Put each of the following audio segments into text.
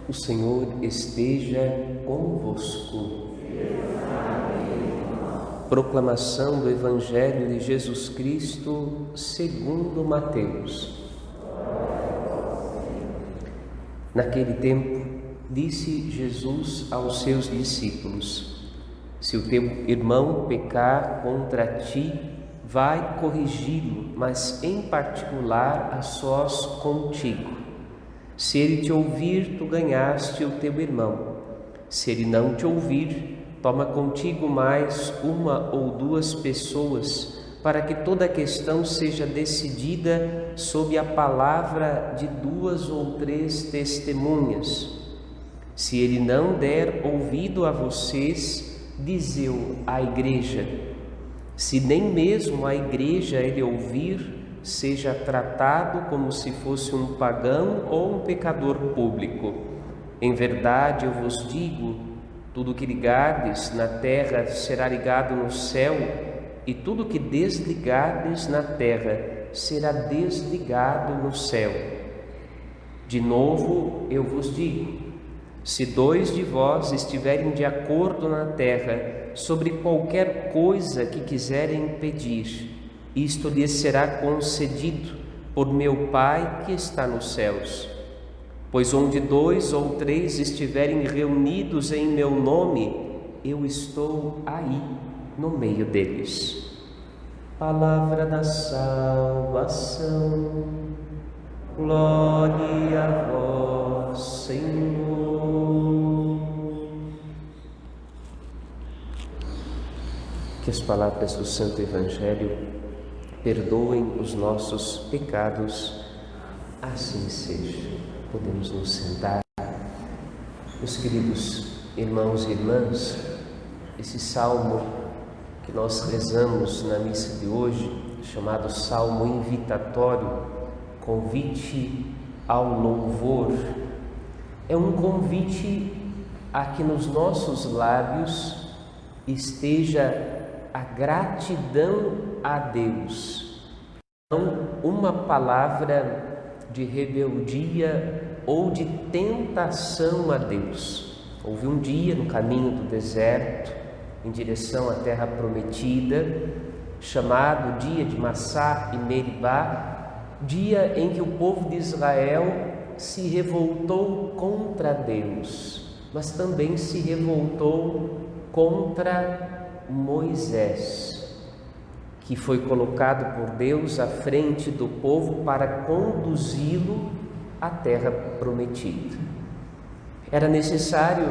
O Senhor esteja convosco. Proclamação do Evangelho de Jesus Cristo segundo Mateus. Naquele tempo, disse Jesus aos seus discípulos: se o teu irmão pecar contra ti, vai corrigi-lo, mas em particular a sós contigo. Se ele te ouvir, tu ganhaste o teu irmão. Se ele não te ouvir, toma contigo mais uma ou duas pessoas, para que toda a questão seja decidida sob a palavra de 2 ou 3 testemunhas. Se ele não der ouvido a vocês, dize-o à igreja. Se nem mesmo a igreja ele ouvir, seja tratado como se fosse um pagão ou um pecador público. Em verdade eu vos digo, tudo que ligardes na terra será ligado no céu, e tudo que desligardes na terra será desligado no céu. De novo eu vos digo, se 2 de vós estiverem de acordo na terra sobre qualquer coisa que quiserem pedir, isto lhes será concedido por meu Pai que está nos céus. Pois onde 2 ou 3 estiverem reunidos em meu nome, eu estou aí no meio deles. Palavra da salvação. Glória a vós, Senhor. Que as palavras do Santo Evangelho perdoem os nossos pecados, assim seja. Podemos nos sentar. Meus queridos irmãos e irmãs, esse salmo que nós rezamos na missa de hoje, chamado Salmo Invitatório, convite ao louvor, é um convite a que nos nossos lábios esteja a gratidão a Deus, não uma palavra de rebeldia ou de tentação a Deus. Houve um dia no caminho do deserto, em direção à terra prometida, chamado dia de Massá e Meribá, dia em que o povo de Israel se revoltou contra Deus, mas também se revoltou contra Moisés, que foi colocado por Deus à frente do povo para conduzi-lo à terra prometida. Era necessário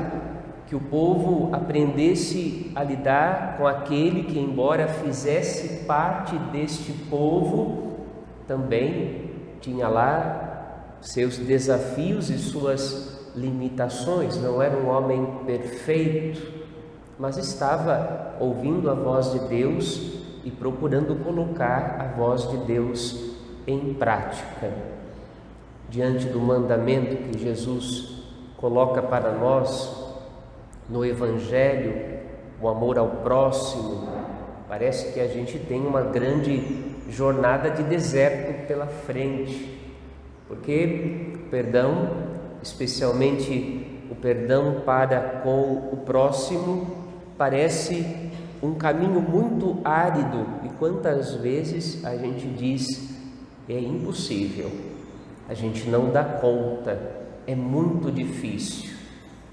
que o povo aprendesse a lidar com aquele que, embora fizesse parte deste povo, também tinha lá seus desafios e suas limitações. Não era um homem perfeito, mas estava ouvindo a voz de Deus e procurando colocar a voz de Deus em prática. Diante do mandamento que Jesus coloca para nós no Evangelho, o amor ao próximo, parece que a gente tem uma grande jornada de deserto pela frente, porque o perdão, especialmente o perdão para com o próximo, parece um caminho muito árido, e quantas vezes a gente diz: é impossível, a gente não dá conta, é muito difícil.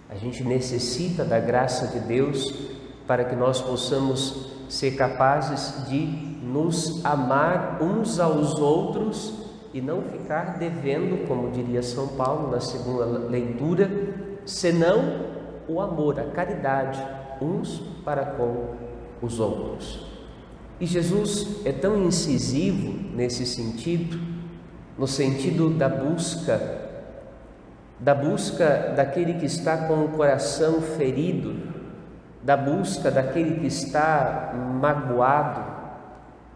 A gente necessita da graça de Deus para que nós possamos ser capazes de nos amar uns aos outros e não ficar devendo, como diria São Paulo na segunda leitura, senão o amor, a caridade, uns para com os outros. E Jesus é tão incisivo nesse sentido, no sentido da busca daquele que está com o coração ferido, da busca daquele que está magoado,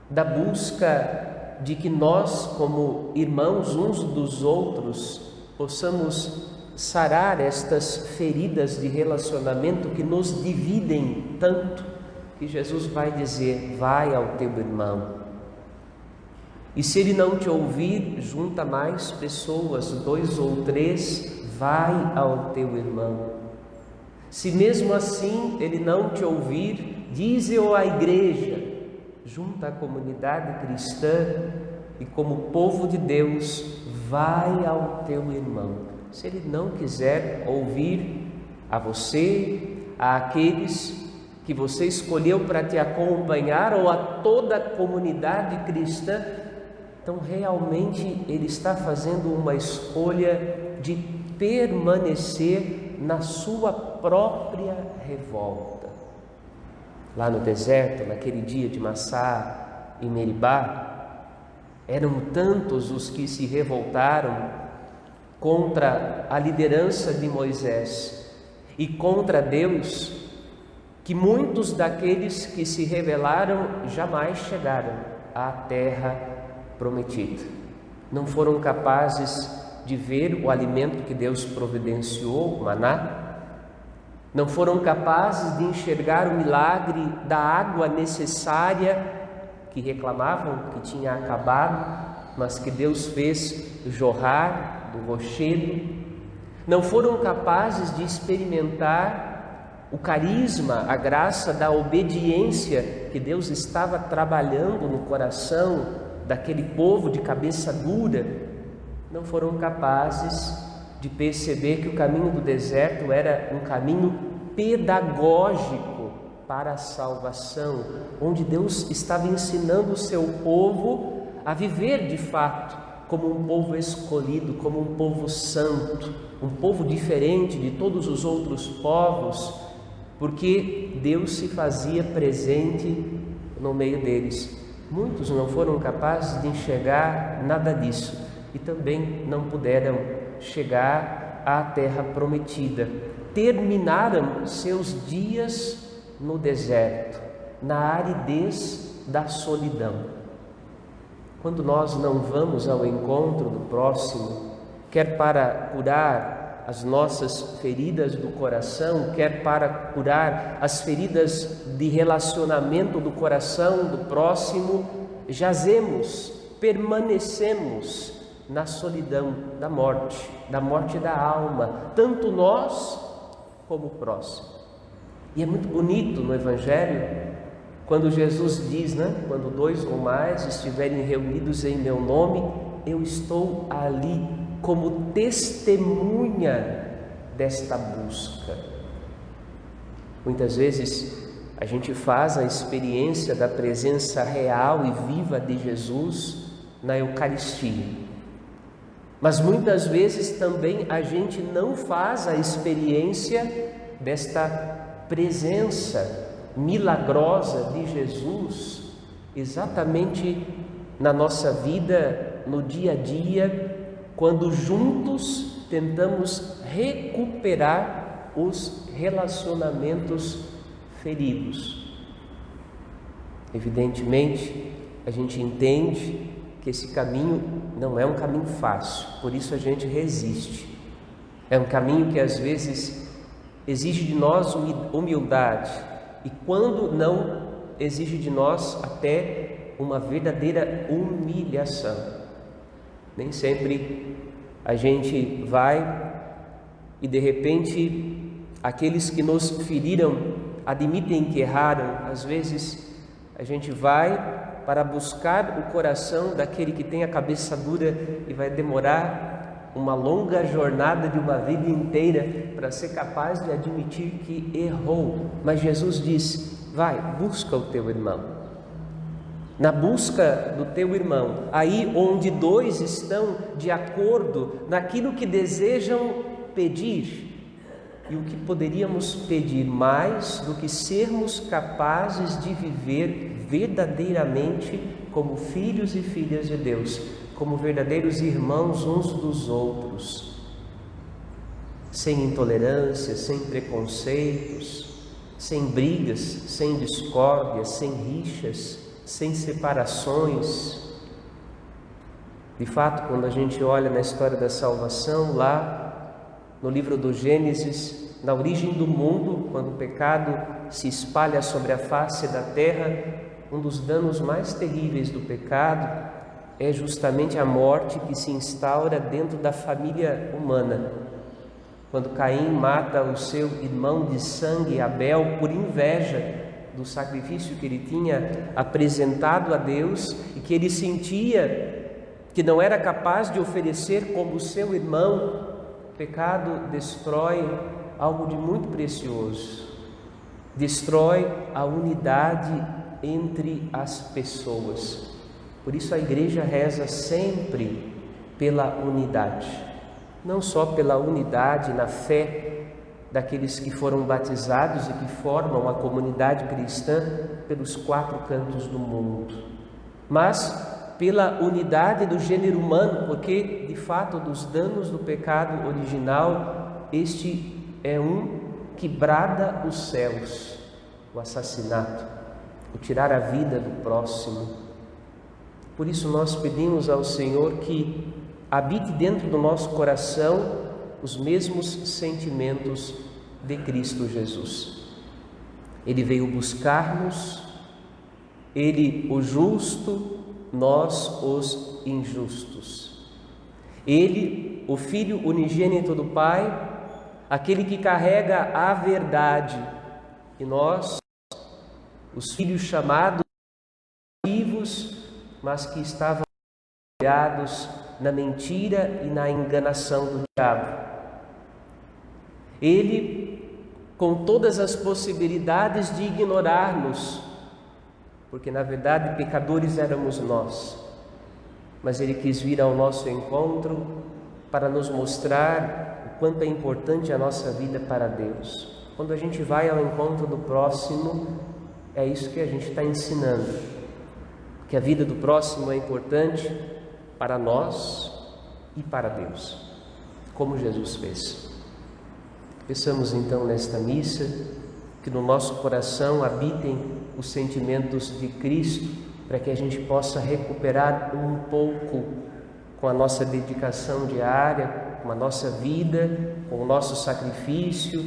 da busca de que nós, como irmãos uns dos outros, possamos sarar estas feridas de relacionamento que nos dividem tanto, que Jesus vai dizer: vai ao teu irmão. E se ele não te ouvir, junta mais pessoas, 2 ou 3, vai ao teu irmão. Se mesmo assim ele não te ouvir, dize-o à igreja, junto à comunidade cristã, e como povo de Deus, vai ao teu irmão. Se ele não quiser ouvir a você, a aqueles que você escolheu para te acompanhar, ou a toda a comunidade cristã, então realmente ele está fazendo uma escolha de permanecer na sua própria revolta. Lá no deserto, naquele dia de Massá e Meribá, eram tantos os que se revoltaram contra a liderança de Moisés e contra Deus, que muitos daqueles que se rebelaram jamais chegaram à terra prometida. Não foram capazes de ver o alimento que Deus providenciou, o maná. Não foram capazes de enxergar o milagre da água necessária que reclamavam que tinha acabado, mas que Deus fez jorrar do rochedo. Não foram capazes de experimentar o carisma, a graça da obediência que Deus estava trabalhando no coração daquele povo de cabeça dura. Não foram capazes de perceber que o caminho do deserto era um caminho pedagógico para a salvação, onde Deus estava ensinando o seu povo a viver de fato como um povo escolhido, como um povo santo, um povo diferente de todos os outros povos, porque Deus se fazia presente no meio deles. Muitos não foram capazes de enxergar nada disso e também não puderam chegar à terra prometida. Terminaram seus dias no deserto, na aridez da solidão. Quando nós não vamos ao encontro do próximo, quer para curar as nossas feridas do coração, quer para curar as feridas de relacionamento do coração do próximo, jazemos, permanecemos na solidão da morte da alma, tanto nós como o próximo. E é muito bonito no Evangelho, quando Jesus diz, quando 2 ou mais estiverem reunidos em meu nome, eu estou ali como testemunha desta busca. Muitas vezes a gente faz a experiência da presença real e viva de Jesus na Eucaristia, mas muitas vezes também a gente não faz a experiência desta presença milagrosa de Jesus exatamente na nossa vida, no dia a dia, quando juntos tentamos recuperar os relacionamentos feridos. Evidentemente, a gente entende que esse caminho não é um caminho fácil, por isso a gente resiste. É um caminho que às vezes exige de nós humildade, e quando não, exige de nós até uma verdadeira humilhação. Nem sempre a gente vai e de repente aqueles que nos feriram admitem que erraram. Às vezes a gente vai para buscar o coração daquele que tem a cabeça dura e vai demorar uma longa jornada de uma vida inteira para ser capaz de admitir que errou. Mas Jesus diz: vai, busca o teu irmão. Na busca do teu irmão, aí onde 2 estão de acordo naquilo que desejam pedir. E o que poderíamos pedir mais do que sermos capazes de viver verdadeiramente como filhos e filhas de Deus, como verdadeiros irmãos uns dos outros, sem intolerância, sem preconceitos, sem brigas, sem discórdias, sem rixas, sem separações. De fato, quando a gente olha na história da salvação, lá no livro do Gênesis, na origem do mundo, quando o pecado se espalha sobre a face da terra, um dos danos mais terríveis do pecado é justamente a morte que se instaura dentro da família humana. quando Caim mata o seu irmão de sangue, Abel, por inveja do sacrifício que ele tinha apresentado a Deus e que ele sentia que não era capaz de oferecer como seu irmão. O pecado destrói algo de muito precioso, destrói a unidade entre as pessoas. Por isso a igreja reza sempre pela unidade, não só pela unidade na fé daqueles que foram batizados e que formam a comunidade cristã pelos 4 cantos do mundo, mas pela unidade do gênero humano, porque de fato dos danos do pecado original, este é um que brada os céus: o assassinato, o tirar a vida do próximo. Por isso nós pedimos ao Senhor que habite dentro do nosso coração os mesmos sentimentos de Cristo Jesus. Ele veio buscar-nos, Ele o justo, nós os injustos. Ele, o Filho unigênito do Pai, aquele que carrega a verdade, e nós, os filhos chamados vivos, mas que estavam criados na mentira e na enganação do diabo. Ele, com todas as possibilidades de ignorar-nos, porque na verdade pecadores éramos nós, mas Ele quis vir ao nosso encontro para nos mostrar o quanto é importante a nossa vida para Deus. Quando a gente vai ao encontro do próximo, é isso que a gente está ensinando, que a vida do próximo é importante para nós e para Deus, como Jesus fez. Peçamos então nesta missa que no nosso coração habitem os sentimentos de Cristo, para que a gente possa recuperar um pouco com a nossa dedicação diária, com a nossa vida, com o nosso sacrifício,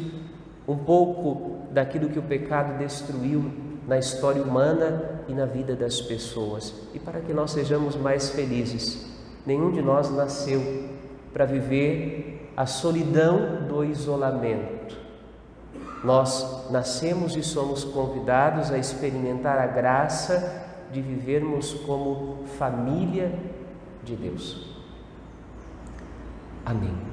um pouco daquilo que o pecado destruiu na história humana e na vida das pessoas, e para que nós sejamos mais felizes. Nenhum de nós nasceu para viver a solidão do isolamento. Nós nascemos e somos convidados a experimentar a graça de vivermos como família de Deus. Amém.